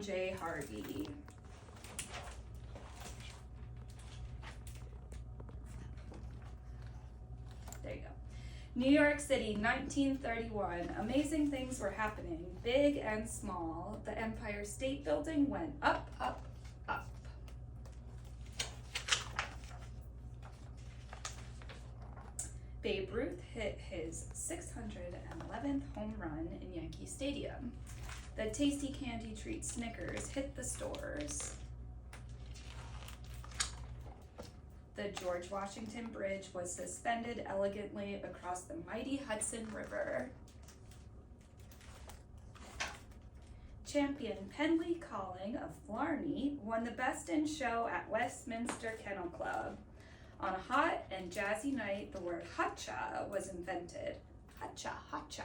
J. Harvey. There you go. New York City, 1931. Amazing things were happening, big and small. The Empire State Building went up, up, up. Babe Ruth hit his 611th home run in Yankee Stadium. The tasty candy treat Snickers hit the stores. The George Washington Bridge was suspended elegantly across the mighty Hudson River. Champion Penley Colling of Blarney won the Best in Show at Westminster Kennel Club. On a hot and jazzy night, the word hotcha was invented. Hotcha, hotcha.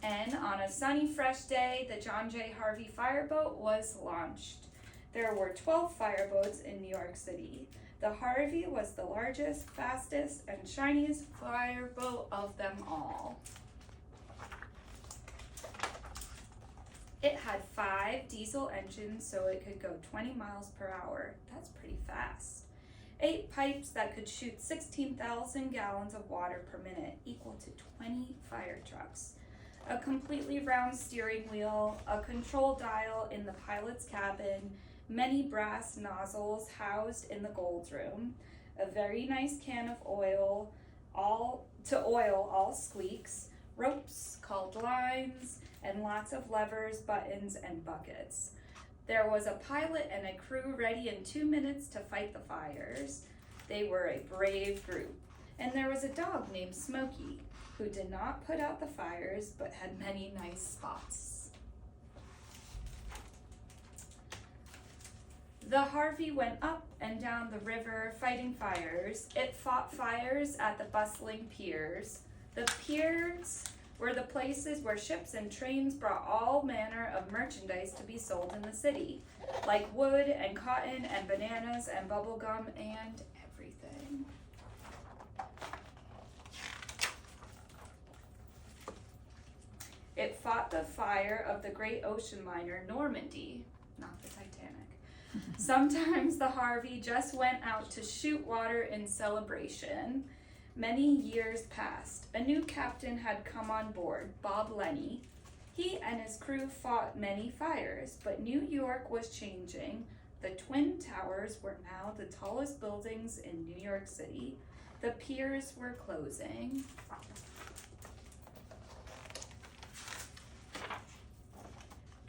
And on a sunny, fresh day, the John J. Harvey Fireboat was launched. There were 12 fireboats in New York City. The Harvey was the largest, fastest, and shiniest fireboat of them all. It had 5 diesel engines so it could go 20 miles per hour. That's pretty fast. 8 pipes that could shoot 16,000 gallons of water per minute, equal to 20 fire trucks. A completely round steering wheel, a control dial in the pilot's cabin, many brass nozzles housed in the gold room, a very nice can of oil, all squeaks, ropes called lines, and lots of levers, buttons, and buckets. There was a pilot and a crew ready in 2 minutes to fight the fires. They were a brave group. And there was a dog named Smokey, who did not put out the fires, but had many nice spots. The Harvey went up and down the river fighting fires. It fought fires at the bustling piers. The piers were the places where ships and trains brought all manner of merchandise to be sold in the city, like wood and cotton and bananas and bubble gum and everything. It fought the fire of the great ocean liner Normandy, not the Titanic. Sometimes the Harvey just went out to shoot water in celebration. Many years passed. A new captain had come on board, Bob Lenny. He and his crew fought many fires, but New York was changing. The Twin Towers were now the tallest buildings in New York City. The piers were closing.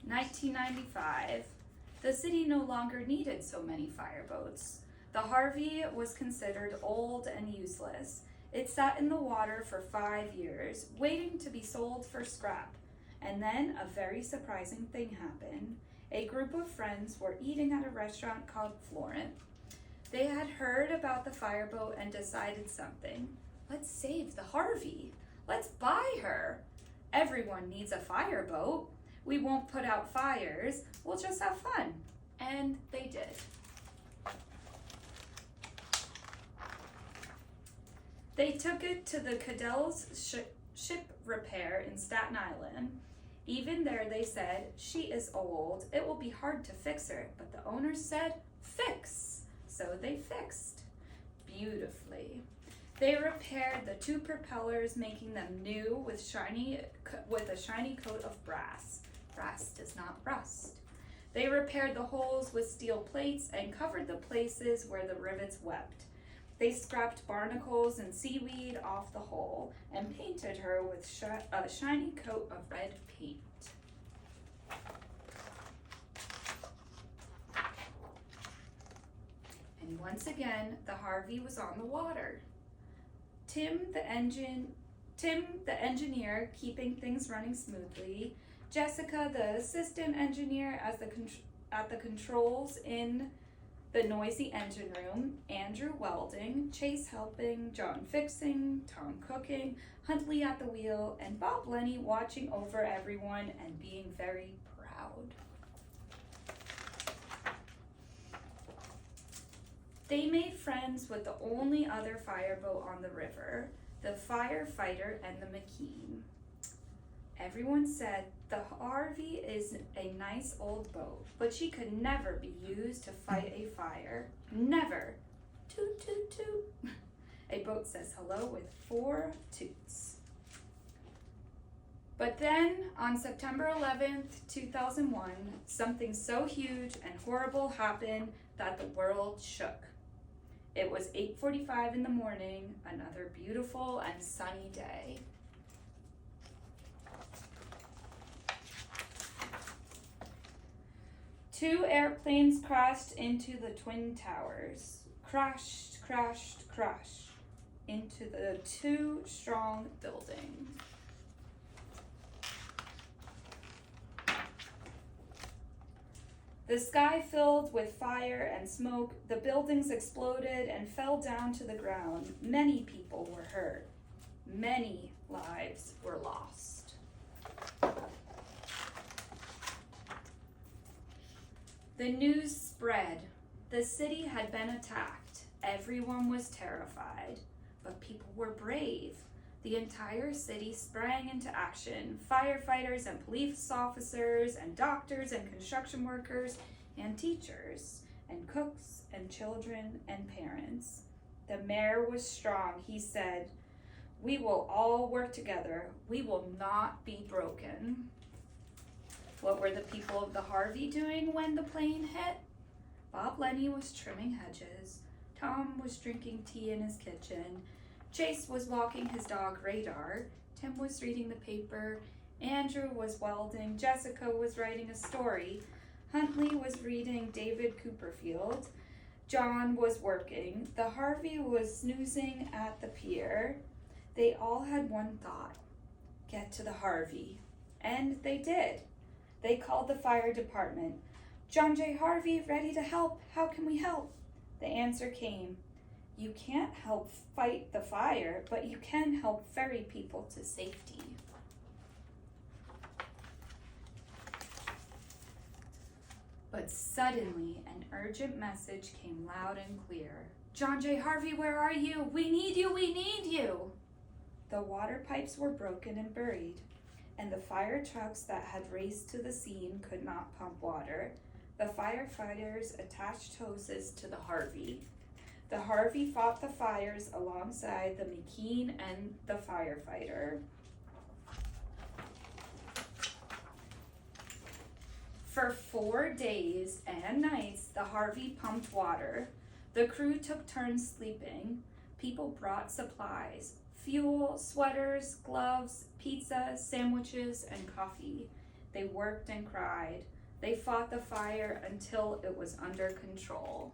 (1995). The city no longer needed so many fireboats. The Harvey was considered old and useless. It sat in the water for 5 years, waiting to be sold for scrap. And then a very surprising thing happened. A group of friends were eating at a restaurant called Florent. They had heard about the fireboat and decided something. Let's save the Harvey. Let's buy her. Everyone needs a fireboat. We won't put out fires. We'll just have fun. And they did. They took it to the Cadell's ship repair in Staten Island. Even there they said, she is old. It will be hard to fix her. But the owner said, fix. So they fixed beautifully. They repaired the 2 propellers, making them new with a shiny coat of brass. Brass does not rust. They repaired the holes with steel plates and covered the places where the rivets wept. They scraped barnacles and seaweed off the hull and painted her with a shiny coat of red paint. And once again, the Harvey was on the water. Tim, the engineer, keeping things running smoothly. Jessica, the assistant engineer, at the controls in the noisy engine room. Andrew welding, Chase helping, John fixing, Tom cooking, Huntley at the wheel, and Bob Lenny watching over everyone and being very proud. They made friends with the only other fireboat on the river, the firefighter and the McKean. Everyone said the Harvey is a nice old boat, but she could never be used to fight a fire. Never. Toot, toot, toot. A boat says hello with 4 toots. But then, on September 11th, 2001, something so huge and horrible happened that the world shook. It was 8:45 in the morning, another beautiful and sunny day. Two airplanes crashed into the Twin Towers. Crashed, crashed, crashed into the 2 strong buildings. The sky filled with fire and smoke, the buildings exploded and fell down to the ground. Many people were hurt. Many lives were lost. The news spread. The city had been attacked. Everyone was terrified, but people were brave. The entire city sprang into action. Firefighters and police officers and doctors and construction workers and teachers and cooks and children and parents. The mayor was strong. He said, "We will all work together. We will not be broken." What were the people of the Harvey doing when the plane hit? Bob Lenny was trimming hedges. Tom was drinking tea in his kitchen. Chase was walking his dog Radar. Tim was reading the paper. Andrew was welding. Jessica was writing a story. Huntley was reading David Copperfield. John was working. The Harvey was snoozing at the pier. They all had one thought: get to the Harvey. And they did. They called the fire department. "John J. Harvey, ready to help. How can we help?" The answer came: "You can't help fight the fire, but you can help ferry people to safety." But suddenly, an urgent message came loud and clear. "John J. Harvey, where are you? We need you, we need you!" The water pipes were broken and buried, and the fire trucks that had raced to the scene could not pump water. The firefighters attached hoses to the Harvey. The Harvey fought the fires alongside the McKean and the firefighter. For 4 days and nights, the Harvey pumped water. The crew took turns sleeping. People brought supplies: fuel, sweaters, gloves, pizza, sandwiches, and coffee. They worked and cried. They fought the fire until it was under control.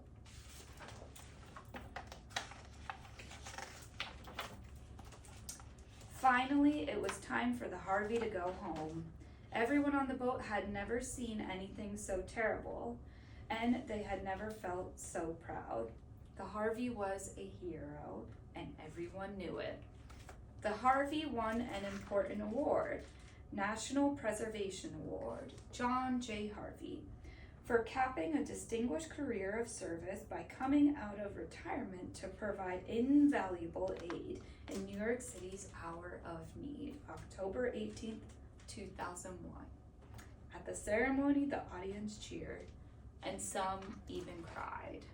Finally, it was time for the Harvey to go home. Everyone on the boat had never seen anything so terrible, and they had never felt so proud. The Harvey was a hero, and everyone knew it. The Harvey won an important award, National Preservation Award, John J. Harvey, for capping a distinguished career of service by coming out of retirement to provide invaluable aid in New York City's hour of need, October 18th, 2001. At the ceremony, the audience cheered, and some even cried.